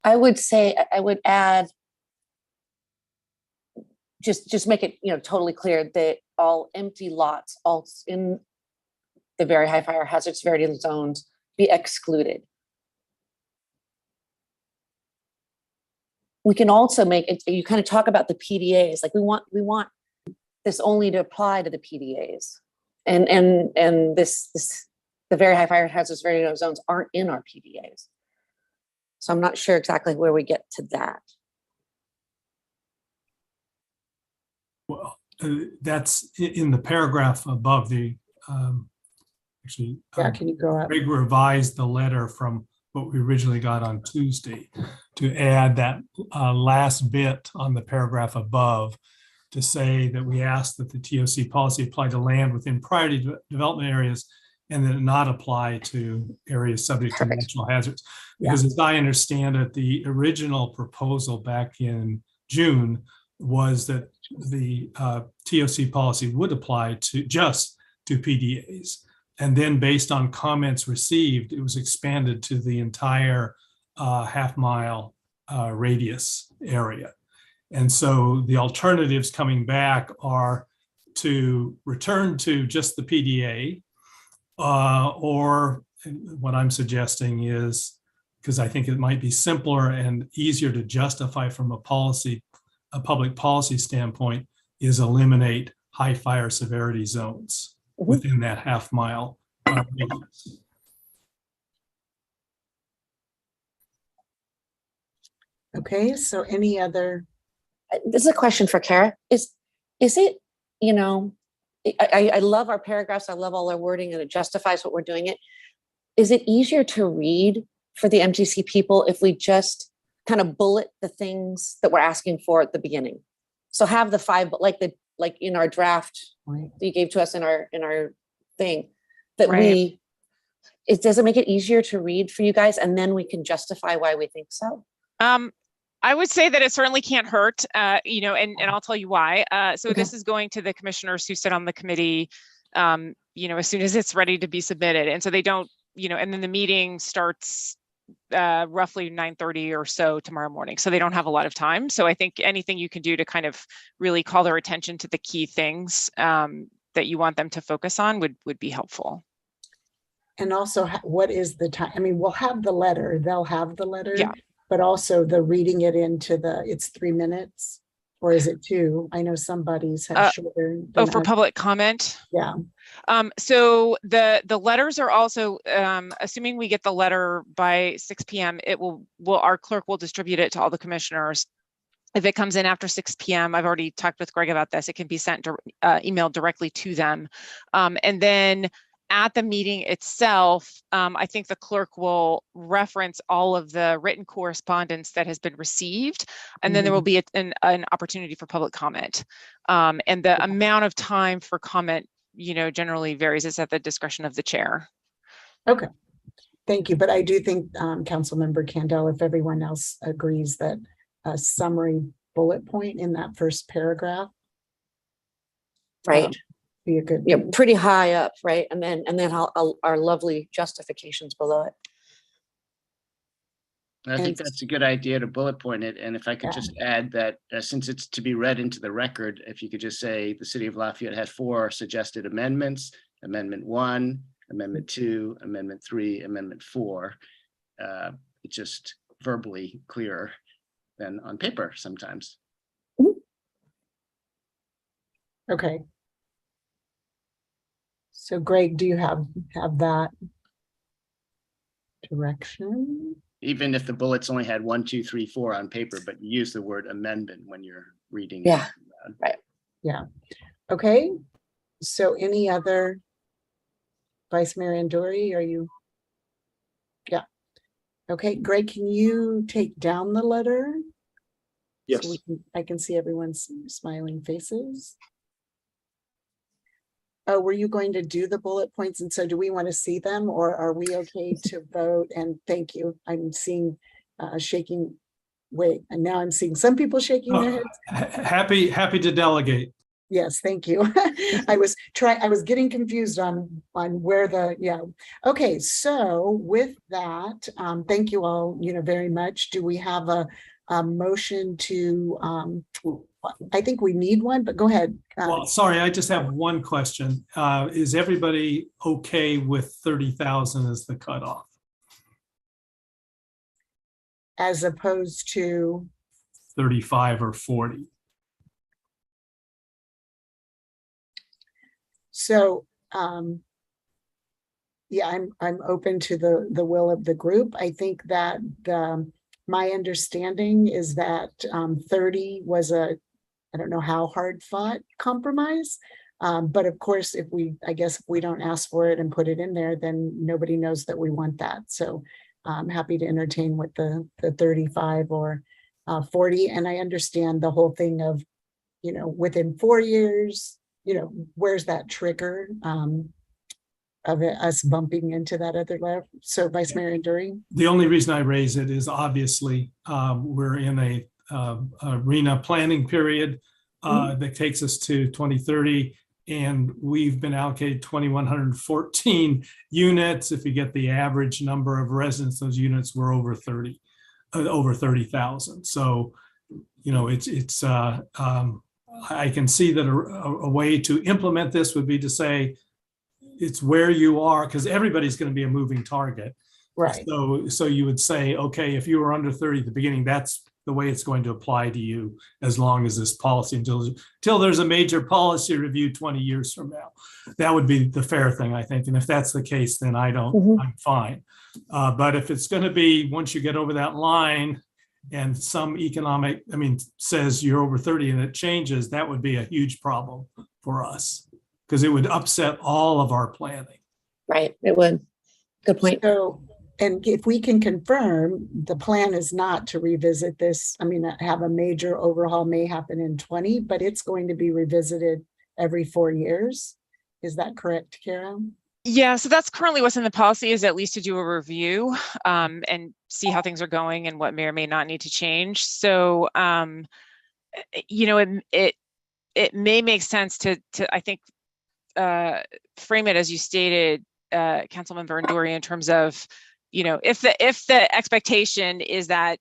I would say, I would add, just make it, totally clear that all empty lots, all in the very high fire hazard severity zones, be excluded. We can also make it, you kind of talk about the PDAs, like we want this only to apply to the PDAs, and the very high fire hazard severity zones aren't in our PDAs. So I'm not sure exactly where we get to that. Well, that's in the paragraph above the, actually. Can you go up? Greg revised the letter from what we originally got on Tuesday to add that last bit on the paragraph above, to say that we asked that the TOC policy apply to land within priority development areas and then not apply to areas subject to natural hazards. Because as I understand it, the original proposal back in June was that the TOC policy would apply to just to PDAs. And then based on comments received, it was expanded to the entire half mile radius area. And so the alternatives coming back are to return to just the PDA, or what I'm suggesting is, because I think it might be simpler and easier to justify from a public policy standpoint, is eliminate high fire severity zones within that half mile radius. Okay, so any other? This is a question for Kara. Is it, I love our paragraphs. I love all our wording, and it justifies what we're doing it. Is it easier to read for the MTC people if we just kind of bullet the things that we're asking for at the beginning? So have the 5, but like in our draft that you gave to us in our thing, that does it make it easier to read for you guys, and then we can justify why we think so? I would say that it certainly can't hurt, and I'll tell you why. So this is going to the commissioners who sit on the committee, as soon as it's ready to be submitted. And so they don't, and then the meeting starts roughly 9:30 or so tomorrow morning. So they don't have a lot of time. So I think anything you can do to kind of really call their attention to the key things that you want them to focus on would be helpful. And also, what is the time? I mean, we'll have the letter, they'll have the letter. Yeah. But also the reading it into it's 3 minutes, or is it 2? I know some bodies have shorter. For public comment? Yeah. So the letters are also, assuming we get the letter by 6 p.m., our clerk will distribute it to all the commissioners. If it comes in after 6 p.m., I've already talked with Greg about this, it can be sent emailed directly to them. And then at the meeting itself, I think the clerk will reference all of the written correspondence that has been received, and then there will be an opportunity for public comment. And the amount of time for comment, generally varies. It's at the discretion of the chair. Okay, thank you. But I do think, Councilmember Candel, if everyone else agrees, that a summary bullet point in that first paragraph, Right. be a good. Yeah, pretty high up, right? And then our lovely justifications below it. I think that's a good idea to bullet point it. And if I could just add that since it's to be read into the record, if you could just say the city of Lafayette had 4 suggested amendments: Amendment 1, Amendment 2, Amendment 3, Amendment 4. It's just verbally clearer than on paper sometimes. Okay. So Greg, do you have that direction? Even if the bullets only had 1, 2, 3, 4 on paper, but you use the word amendment when you're reading. Yeah, right. Yeah. Okay. So any other, Vice Mayor Andori, are you? Yeah. Okay, Greg, can you take down the letter? Yes. So I can see everyone's smiling faces. Oh, were you going to do the bullet points? And so do we want to see them, or are we okay to vote? And thank you. I'm seeing shaking. Wait, and now I'm seeing some people shaking their heads. Happy to delegate. Yes, thank you. I was getting confused on where okay, so with that, thank you all, very much. Do we have a motion to, I think we need one, but go ahead. Well, sorry, I just have one question. Is everybody okay with 30,000 as the cutoff? As opposed to 35 or 40? So, yeah, I'm open to the will of the group. I think that my understanding is that 30 was I don't know how hard fought compromise. But of course, if we don't ask for it and put it in there, then nobody knows that we want that. So I'm happy to entertain with the 35 or 40. And I understand the whole thing of, within 4 years, where's that trigger of us bumping into that other level? So Vice Mayor Anduri? The only reason I raise it is obviously we're in a arena planning period that takes us to 2030, and we've been allocated 2,114 units. If you get the average number of residents, those units were over 30,000. So, it's I can see that a way to implement this would be to say it's where you are, because everybody's going to be a moving target. Right. So you would say, okay, if you were under 30 at the beginning, that's the way it's going to apply to you as long as this policy, until there's a major policy review 20 years from now. That would be the fair thing, I think. And if that's the case, then I'm fine. But if it's going to be, once you get over that line and some says you're over 30 and it changes, that would be a huge problem for us, because it would upset all of our planning. Right, it would. Good point. So, and if we can confirm, the plan is not to revisit this. Have a major overhaul may happen in 20, but it's going to be revisited every 4 years. Is that correct, Kara? Yeah, so that's currently what's in the policy, is at least to do a review and see how things are going and what may or may not need to change. So, it may make sense to I think, frame it as you stated, Councilmember Anduri, in terms of, if the expectation is that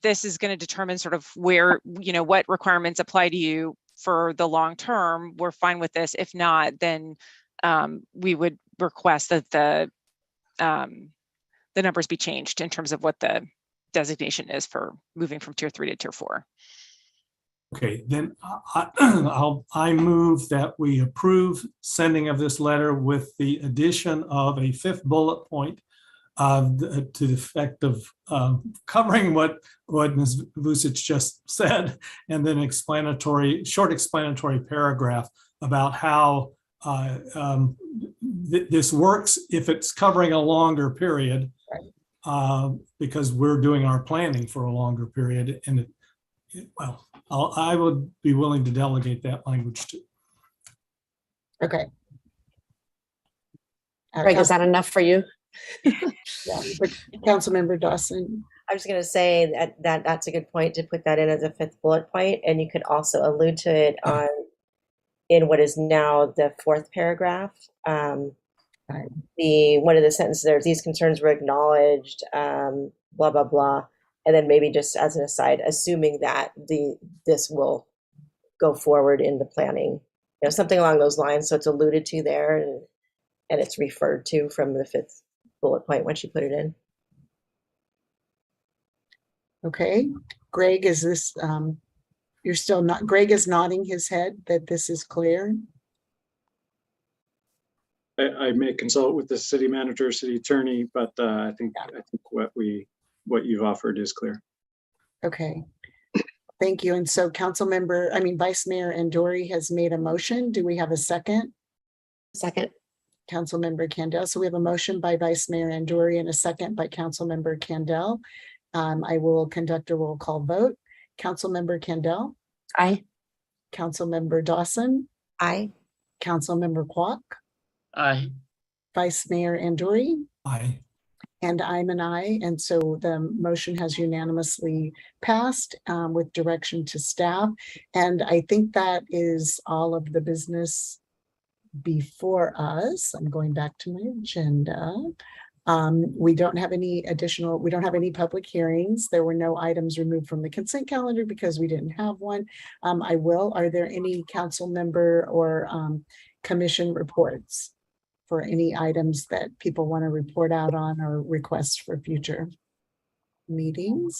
this is going to determine sort of where, what requirements apply to you for the long term, we're fine with this. If not, then we would request that the numbers be changed in terms of what the designation is for moving from tier 3 to tier 4. Okay, then I move that we approve sending of this letter with the addition of a 5th bullet point to the effect of covering what Ms. Vucic just said, and then short explanatory paragraph about how this works if it's covering a longer period, because we're doing our planning for a longer period. And well, I would be willing to delegate that language too. Okay. Greg, is that enough for you? Yeah, but Councilmember Dawson. I was going to say that's a good point to put that in as a 5th bullet point, and you could also allude to it in what is now the 4th paragraph. One of the sentences there, these concerns were acknowledged, blah blah blah, and then maybe just as an aside, assuming that this will go forward in the planning, something along those lines. So it's alluded to there, and it's referred to from the 5th bullet point once you put it in. Okay, Greg, is this, you're still not, Greg is nodding his head that this is clear? I may consult with the city manager, city attorney, but I think what you've offered is clear. Okay, thank you. And so Vice Mayor Andori has made a motion. Do we have a second? Second. Councilmember Candell. So we have a motion by Vice Mayor Andori and a second by Councilmember Candell. I will conduct a roll call vote. Councilmember Candell. Aye. Councilmember Dawson. Aye. Councilmember Kwok. Aye. Vice Mayor Andori. Aye. And I'm an aye. And so the motion has unanimously passed with direction to staff. And I think that is all of the business before us. I'm going back to my agenda. We don't have any public hearings. There were no items removed from the consent calendar because we didn't have one. Are there any council member or commission reports for any items that people want to report out on or request for future meetings?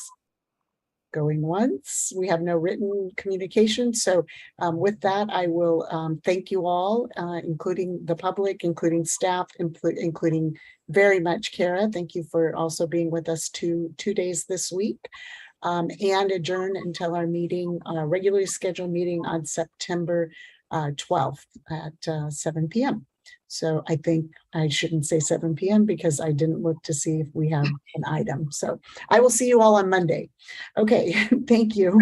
Going once. We have no written communication. So with that, I will thank you all, including the public, including staff, including very much Kara. Thank you for also being with us two days this week, and adjourn until our meeting, regularly scheduled meeting on September 12th at 7 p.m. So I think I shouldn't say 7 p.m. because I didn't look to see if we have an item. So I will see you all on Monday. Okay, thank you.